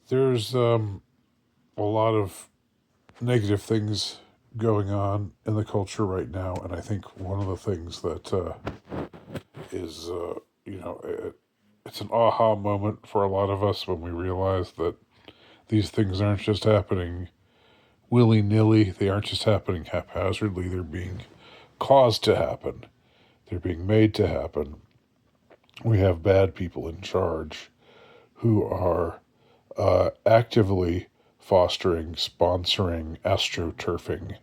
There's a lot of negative things going on in the culture right now, and I think one of the things that is, it's an aha moment for a lot of us when we realize that these things aren't just happening willy nilly, they aren't just happening haphazardly, they're being caused to happen, they're being made to happen. We have bad people in charge who are actively fostering, sponsoring astroturfing,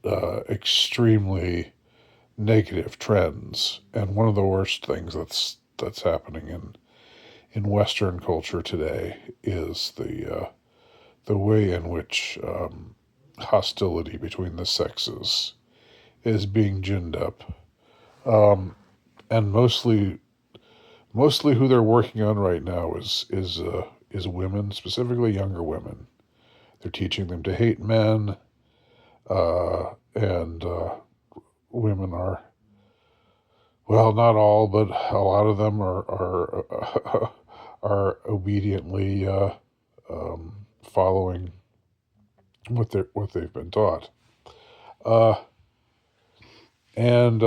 extremely negative trends. And one of the worst things that's happening in Western culture today is the way in which hostility between the sexes is being ginned up, and mostly who they're working on right now is women, specifically younger women. They're teaching them to hate men, and women are, well, not all, but a lot of them are obediently following what they've been taught. Uh, and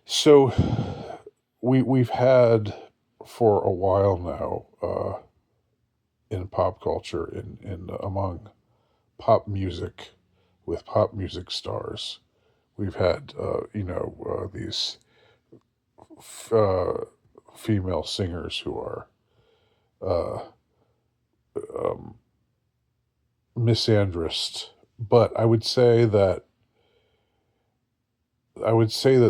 so we've had for a while now, in pop culture, in among pop music, with pop music stars, we've had these f- uh, female singers who are uh, um, misandrist. But I would say that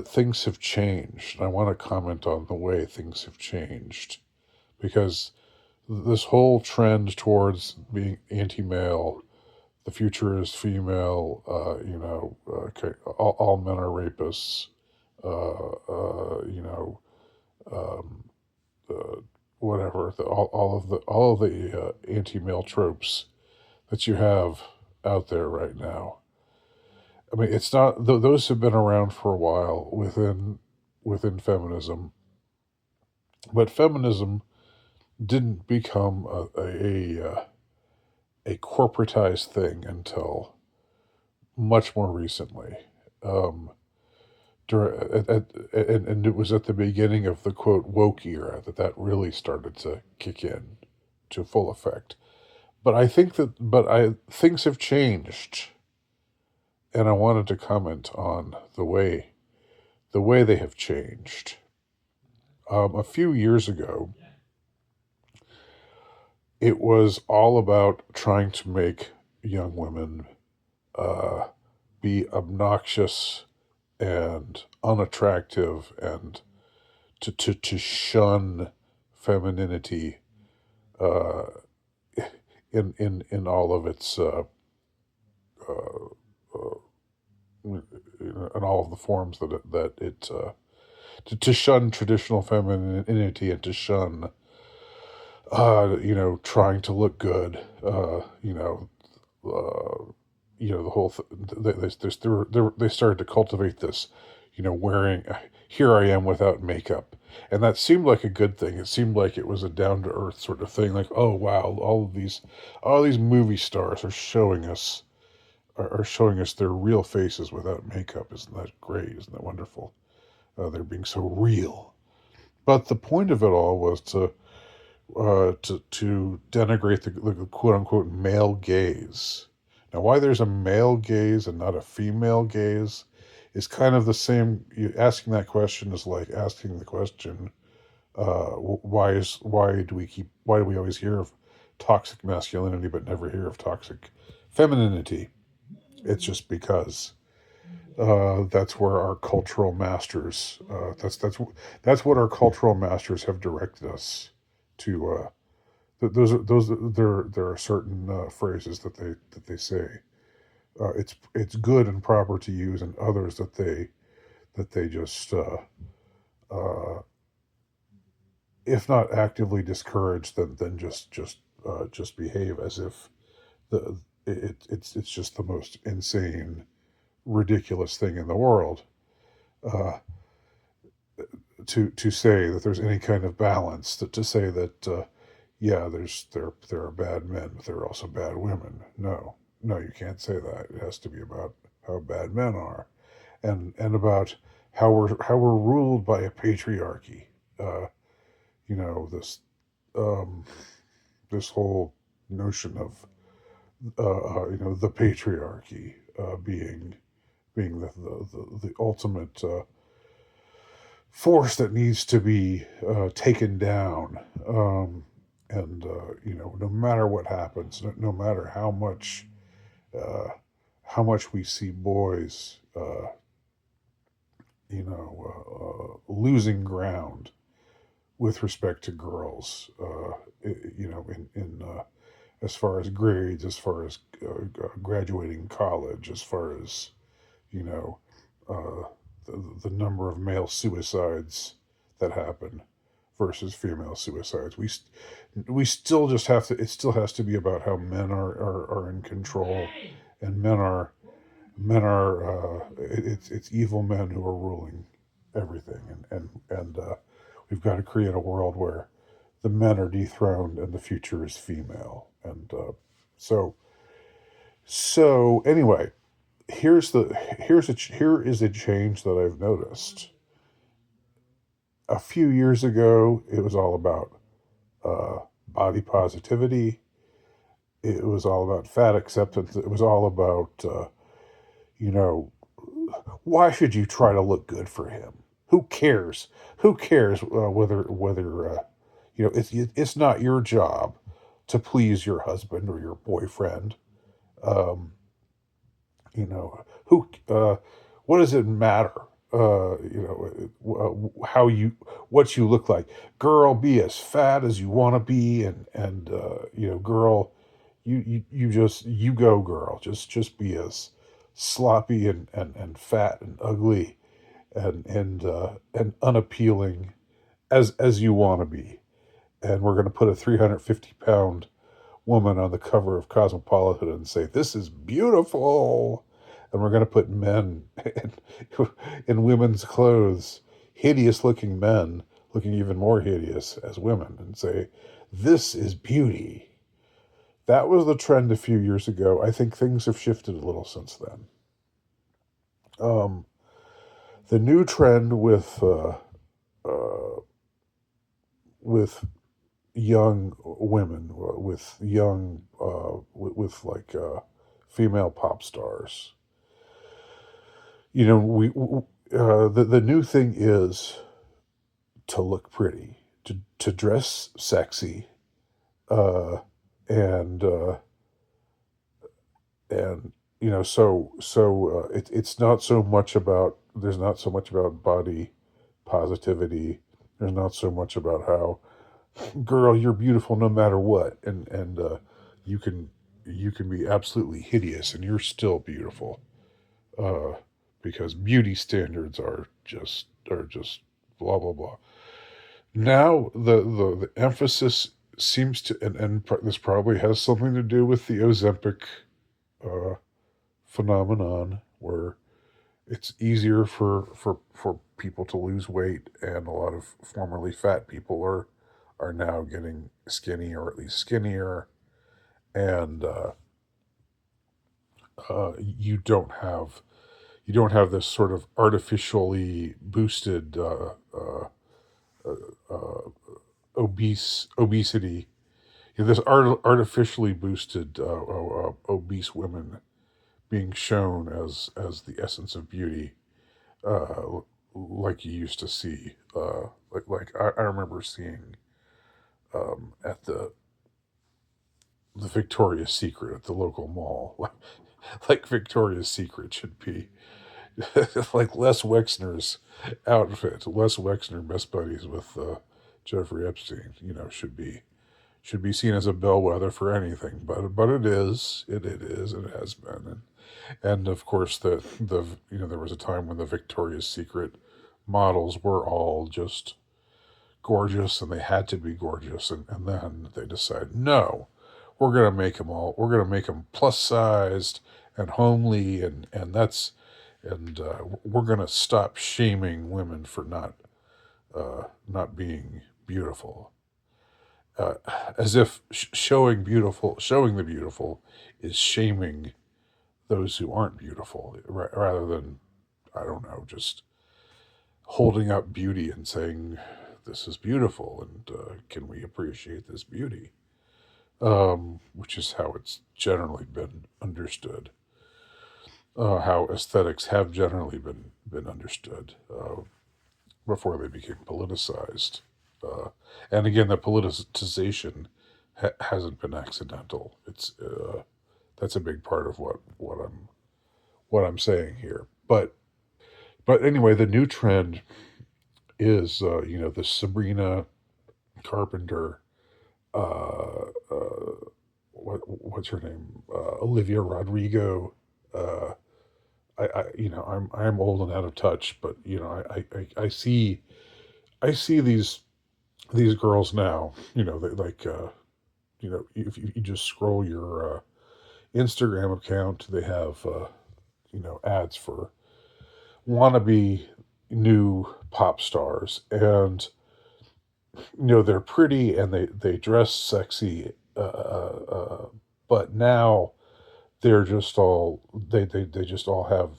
things have changed. I want to comment on the way things have changed, because this whole trend towards being anti-male, the future is female, okay, all men are rapists, um, uh, whatever, all of the anti-male tropes that you have out there right now. I mean, it's not those have been around for a while within feminism, but feminism didn't become a corporatized thing until much more recently. Um, and it was at the beginning of the quote woke era that really started to kick in to full effect. But I think that but I things have changed, and I wanted to comment on the way they have changed. A few years ago, it was all about trying to make young women uh, be obnoxious and unattractive, and to shun femininity, uh, in all of its uh, uh, in all of the forms to shun traditional femininity, and to shun trying to look good, uh, the whole they started to cultivate this, wearing, here I am without makeup, and that seemed like a good thing. It seemed like it was a down to earth sort of thing. Like, oh wow, all these movie stars are showing us their real faces without makeup. Isn't that great? Isn't that wonderful? They're being so real. But the point of it all was to denigrate the quote unquote male gaze. Now, why there's a male gaze and not a female gaze is kind of the same. Asking that question is like asking the question, why do we always hear of toxic masculinity but never hear of toxic femininity? It's just because that's where our cultural masters that's what our cultural masters have directed us to. There are certain phrases that they say. It's good and proper to use, and others that they just, uh, if not actively discourage, then just behave as if it's just the most insane, ridiculous thing in the world. Uh, to say that there's any kind of balance, to say that yeah, there are bad men, but there are also bad women. No, no, you can't say that. It has to be about how bad men are, and about how we're ruled by a patriarchy. Uh, this um, this whole notion of the patriarchy being the ultimate force that needs to be taken down. And no matter what happens, no matter uh, how much we see boys, losing ground with respect to girls, in as far as grades, as far as graduating college, as far as you know, uh, the number of male suicides that happen versus female suicides. We still just have to. It still has to be about how men are in control, and men are. It's evil men who are ruling everything, and we've got to create a world where the men are dethroned and the future is female. And so so anyway, here is a change that I've noticed. A few years ago, it was all about body positivity. It was all about fat acceptance. It was all about you know why should you try to look good for him? Who cares? Who cares whether it's not your job to please your husband or your boyfriend. Um, who what does it matter how you what you look like? Girl, be as fat as you want to be, and girl, you just you go, girl, just be as sloppy and fat and ugly and unappealing as you want to be. And we're going to put a 350-pound woman on the cover of Cosmopolitan and say, "This is beautiful." And we're going to put men in women's clothes, hideous looking men looking even more hideous as women, and say, "This is beauty." That was the trend a few years ago. I think things have shifted a little since then. Um, the new trend uh, with young women, with young with like female pop stars. The new thing is to look pretty, to dress sexy, uh, and and it's not so much about there's not so much about body positivity. There's not so much about how, girl, you're beautiful no matter what, and you can you can be absolutely hideous and you're still beautiful, uh, because beauty standards are just blah blah blah. Now the emphasis seems to, this probably has something to do with the Ozempic uh, phenomenon, where it's easier for people to lose weight, and a lot of formerly fat people are now getting skinny, or at least skinnier, and you don't have this sort of artificially boosted obesity. This artificially boosted obese women being shown as the essence of beauty, uh, like you used to see. I remember seeing at the Victoria's Secret at the local mall, like Victoria's Secret should be like Les Wexner's outfit. Les Wexner, best buddies with Jeffrey Epstein. Should be seen as a bellwether for anything, but it is, it has been, and of course there was a time when the Victoria's Secret models were all just gorgeous, and they had to be gorgeous, and then they decided, no, we're gonna make them plus sized and homely, and we're gonna stop shaming women for not being beautiful. uh, as if showing the beautiful is shaming those who aren't beautiful, rather than, I don't know, just holding up beauty and saying, this is beautiful, and can we appreciate this beauty? Which is how it's generally been understood, how aesthetics have generally been understood, before they became politicized. Uh, and again, the politicization hasn't been accidental. It's That's a big part of what I'm saying here. But anyway, the new trend is, the Sabrina Carpenter, uh, uh, what's her name, Olivia Rodrigo. Uh, I'm old and out of touch, but I see these girls now. They, like, if you just scroll your Instagram account, they have ads for wannabe new pop stars, and they're pretty and they dress sexy, but now they just all have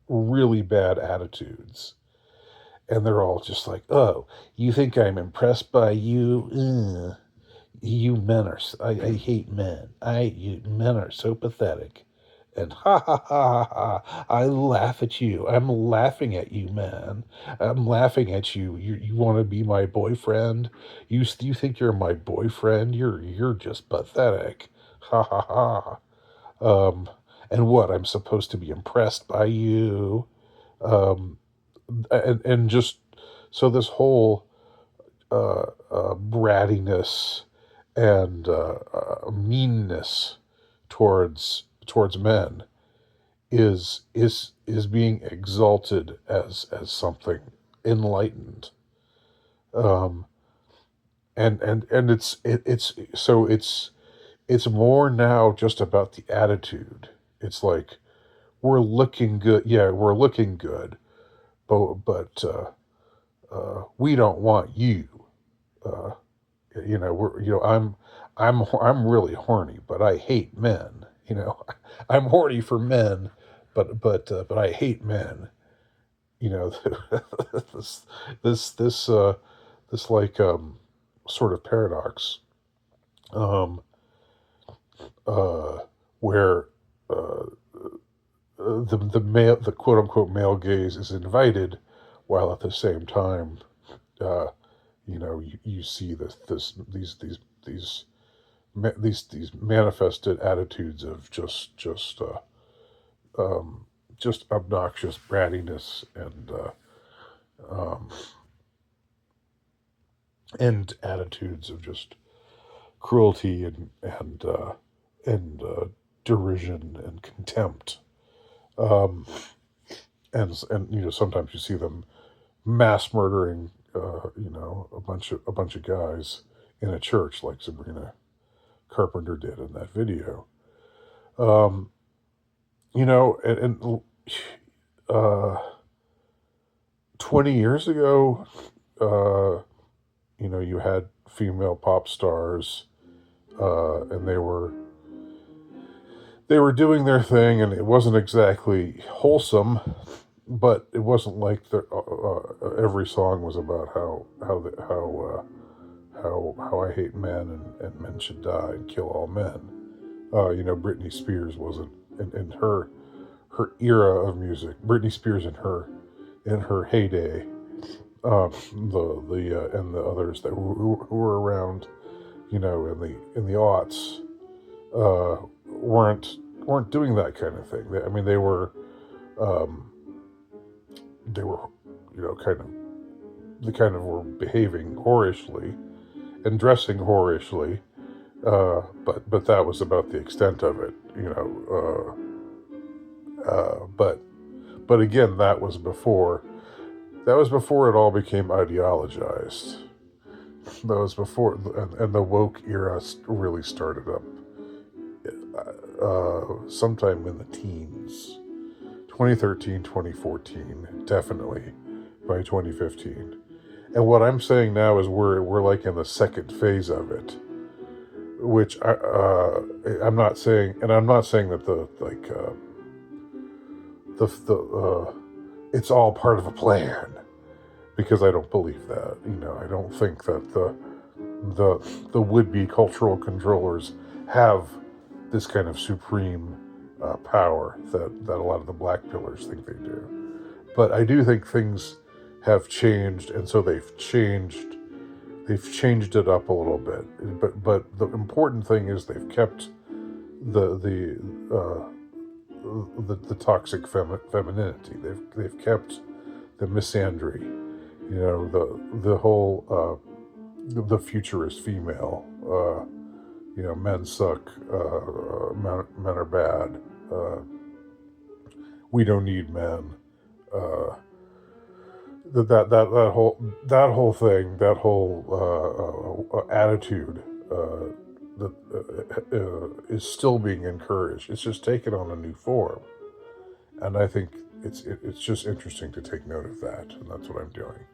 really bad attitudes, and they're all just like, oh, you think I'm impressed by you? Ugh. You men are. I hate men. Men are so pathetic. And ha ha ha ha ha! I laugh at you. I'm laughing at you, man. I'm laughing at you. You want to be my boyfriend? You think you're my boyfriend? You're just pathetic. Ha ha ha. Um, and what? I'm supposed to be impressed by you? Um, and just so this whole brattiness and meanness towards men is being exalted as something enlightened, um, and it's more now just about the attitude. It's like, we're looking good, yeah, we're looking good, but we don't want you. Uh, I'm really horny, but I hate men. I'm horny for men, but I hate men. You know, this this this this like, sort of paradox, um, uh, where uh, the quote unquote male gaze is invited, while at the same time, uh, you see these these manifested attitudes of um, just obnoxious brattiness, um, and attitudes of just cruelty and derision and contempt. Um, and sometimes you see them mass murdering, a bunch of guys in a church, like Sabrina Carpenter did in that video. Um, and uh, 20 years ago, uh, you had female pop stars, and they were doing their thing, and it wasn't exactly wholesome, but it wasn't like every song was about how I hate men, and men should die and kill all men. Britney Spears wasn't in her era of music. Britney Spears in her heyday, the and the others that who were around, in the aughts, weren't doing that kind of thing. I mean, um, they were, kind of were behaving whorishly and dressing whorishly, but that was about the extent of it. But again, that was before it all became ideologized. That was before, and the woke era really started up, sometime in the teens, 2013, 2014, definitely by 2015. And what I'm saying now is we're like in the second phase of it, which I'm not saying, and I'm not saying that the it's all part of a plan, because I don't believe that. I don't think that the would-be cultural controllers have this kind of supreme power that a lot of the black pillars think they do. But I do think things have changed, and so they've changed it up a little bit. But the important thing is they've kept the toxic femininity. They've kept the misandry. The whole the future is female. Men suck. Men are bad. We don't need men. Uh, that whole thing, that whole attitude that is still being encouraged. It's just taken on a new form, and I think it's just interesting to take note of that, and that's what I'm doing.